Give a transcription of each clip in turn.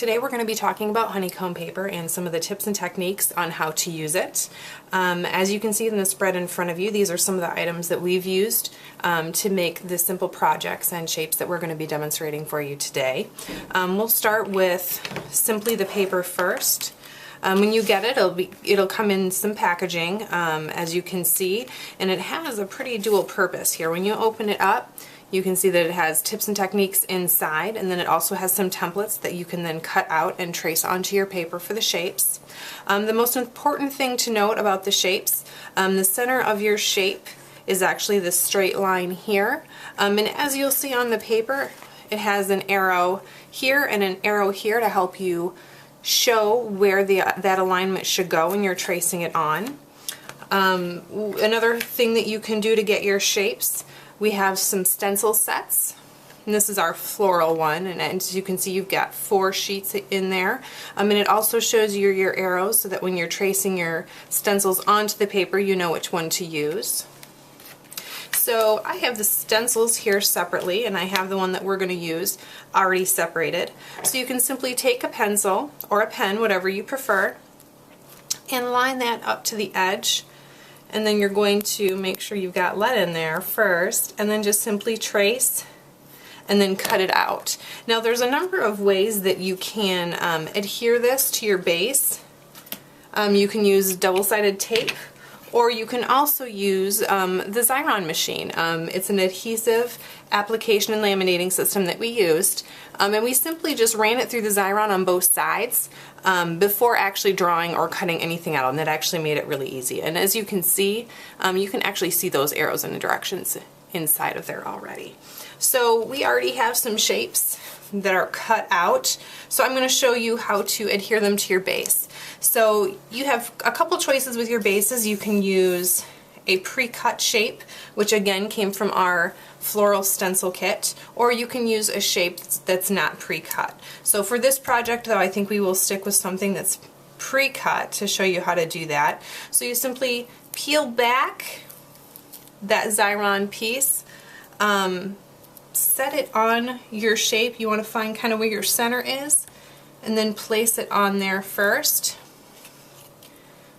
Today we're going to be talking about honeycomb paper and some of the tips and techniques on how to use it. As you can see in the spread in front of you, these are some of the items that we've used to make the simple projects and shapes that we're going to be demonstrating for you today. We'll start with simply the paper first. When you get it, it'll come in some packaging, as you can see, and it has a pretty dual purpose here. When you open it up, you can see that it has tips and techniques inside, and then it also has some templates that you can then cut out and trace onto your paper for the shapes. The most important thing to note about the shapes, the center of your shape is actually this straight line here, and as you'll see on the paper, it has an arrow here and an arrow here to help you show where that alignment should go when you're tracing it on. Another thing that you can do to get your shapes, we have some stencil sets, and this is our floral one, and as you can see you've got 4 sheets in there, and it also shows you your arrows so that when you're tracing your stencils onto the paper you know which one to use. So I have the stencils here separately, and I have the one that we're going to use already separated. So you can simply take a pencil or a pen, whatever you prefer, and line that up to the edge, and then you're going to make sure you've got lead in there first, and then just simply trace and then cut it out. Now there's a number of ways that you can adhere this to your base. You can use double-sided tape, or you can also use the Xyron machine. It's an adhesive application and laminating system that we used, and we simply just ran it through the Xyron on both sides before actually drawing or cutting anything out, and that actually made it really easy. And as you can see, you can actually see those arrows in the directions inside of there already. So we already have some shapes that are cut out, so I'm going to show you how to adhere them to your base. So you have a couple choices with your bases. You can use a pre-cut shape, which again came from our floral stencil kit, or you can use a shape that's not pre-cut. So for this project though, I think we will stick with something that's pre-cut to show you how to do that. So you simply peel back that Xyron piece, set it on your shape. You want to find kind of where your center is, and then place it on there first.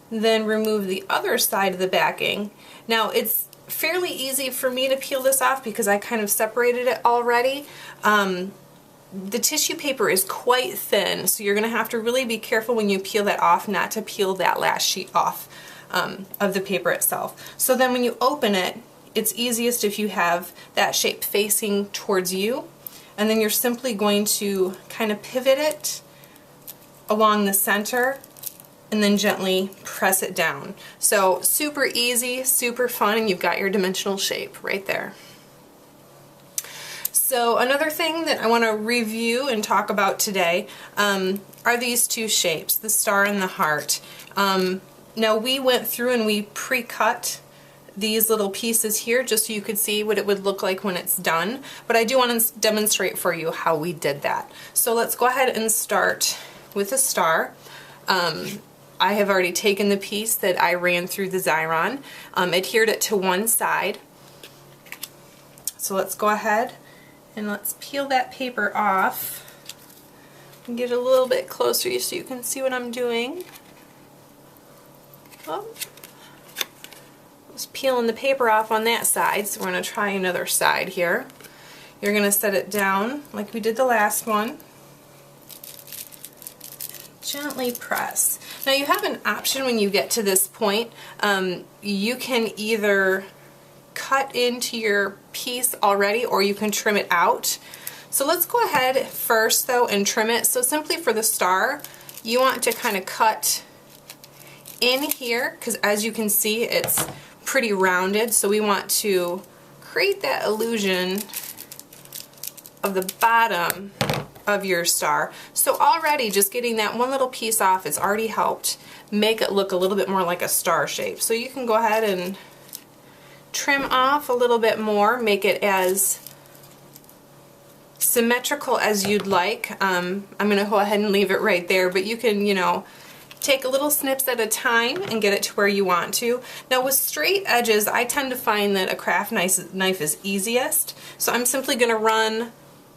Then remove the other side of the backing. Now it's fairly easy for me to peel this off because I kind of separated it already. The tissue paper is quite thin, so you're going to have to really be careful when you peel that off not to peel that last sheet off of the paper itself. So then when you open it, it's easiest if you have that shape facing towards you, and then you're simply going to kind of pivot it along the center and then gently press it down. So super easy, super fun, and you've got your dimensional shape right there. So another thing that I want to review and talk about today are these 2 shapes, the star and the heart. Now we went through and we pre-cut these little pieces here just so you could see what it would look like when it's done, but I do want to demonstrate for you how we did that. So let's go ahead and start with a star. I have already taken the piece that I ran through the Xyron, adhered it to one side. So let's go ahead and let's peel that paper off and get a little bit closer so you can see what I'm doing. Oh. Just peeling the paper off on that side, so we're going to try another side here. You're going to set it down like we did the last one. Gently press. Now you have an option when you get to this point. You can either cut into your piece already or you can trim it out. So let's go ahead first though and trim it. So simply for the star, you want to kind of cut in here because as you can see it's pretty rounded, so we want to create that illusion of the bottom of your star. So already just getting that one little piece off has already helped make it look a little bit more like a star shape. So you can go ahead and trim off a little bit more, make it as symmetrical as you'd like. I'm going to go ahead and leave it right there, but you can, you know, take little snips at a time and get it to where you want to. Now with straight edges, I tend to find that a craft knife is easiest, so I'm simply going to run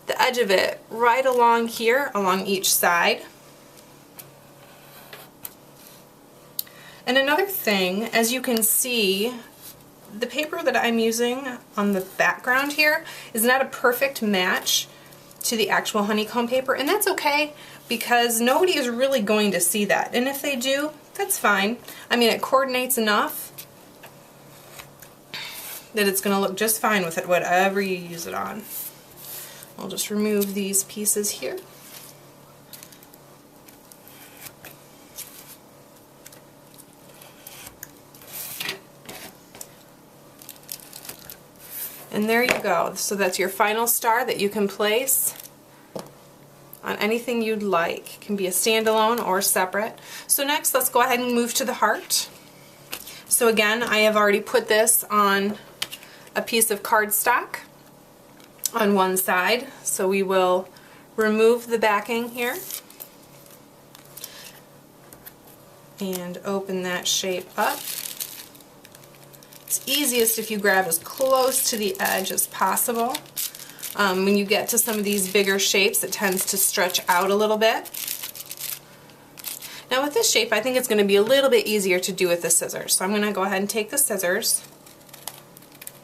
the edge of it right along here, along each side. And another thing, as you can see, the paper that I'm using on the background here is not a perfect match to the actual honeycomb paper, and that's okay because nobody is really going to see that. And if they do, that's fine. I mean, it coordinates enough that it's going to look just fine with it, whatever you use it on. I'll just remove these pieces here. And there you go. So that's your final star that you can place on anything you'd like. It can be a standalone or separate. So next, let's go ahead and move to the heart. So again, I have already put this on a piece of cardstock on one side. So we will remove the backing here and open that shape up. It's easiest if you grab as close to the edge as possible. When you get to some of these bigger shapes, it tends to stretch out a little bit. Now with this shape, I think it's going to be a little bit easier to do with the scissors. So I'm going to go ahead and take the scissors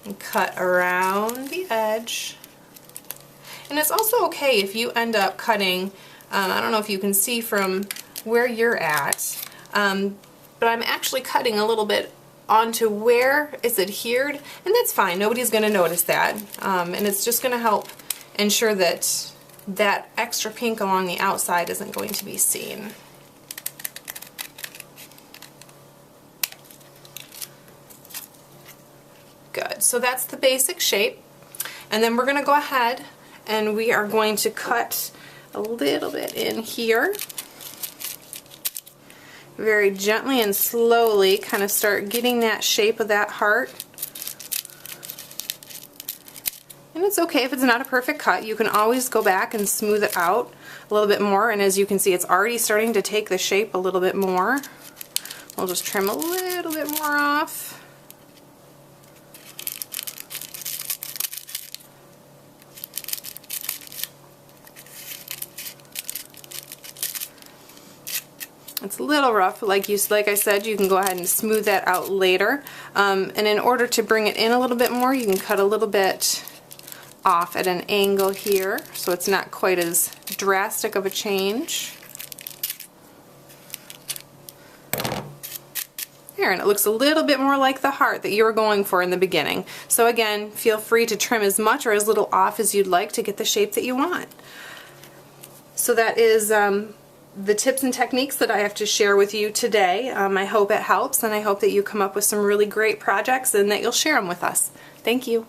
and cut around the edge. And it's also okay if you end up cutting, I don't know if you can see from where you're at, but I'm actually cutting a little bit onto where it's adhered, and that's fine. Nobody's going to notice that, and it's just going to help ensure that that extra pink along the outside isn't going to be seen. Good. So that's the basic shape, and then we're going to go ahead and we are going to cut a little bit in here. Very gently and slowly kind of start getting that shape of that heart. And it's okay if it's not a perfect cut. You can always go back and smooth it out a little bit more, and as you can see, it's already starting to take the shape a little bit more. We'll just trim a little bit more off. It's a little rough, like I said, you can go ahead and smooth that out later. And in order to bring it in a little bit more, you can cut a little bit off at an angle here, so it's not quite as drastic of a change. There, and it looks a little bit more like the heart that you were going for in the beginning. So again, feel free to trim as much or as little off as you'd like to get the shape that you want. So that is the tips and techniques that I have to share with you today. I hope it helps, and I hope that you come up with some really great projects and that you'll share them with us. Thank you.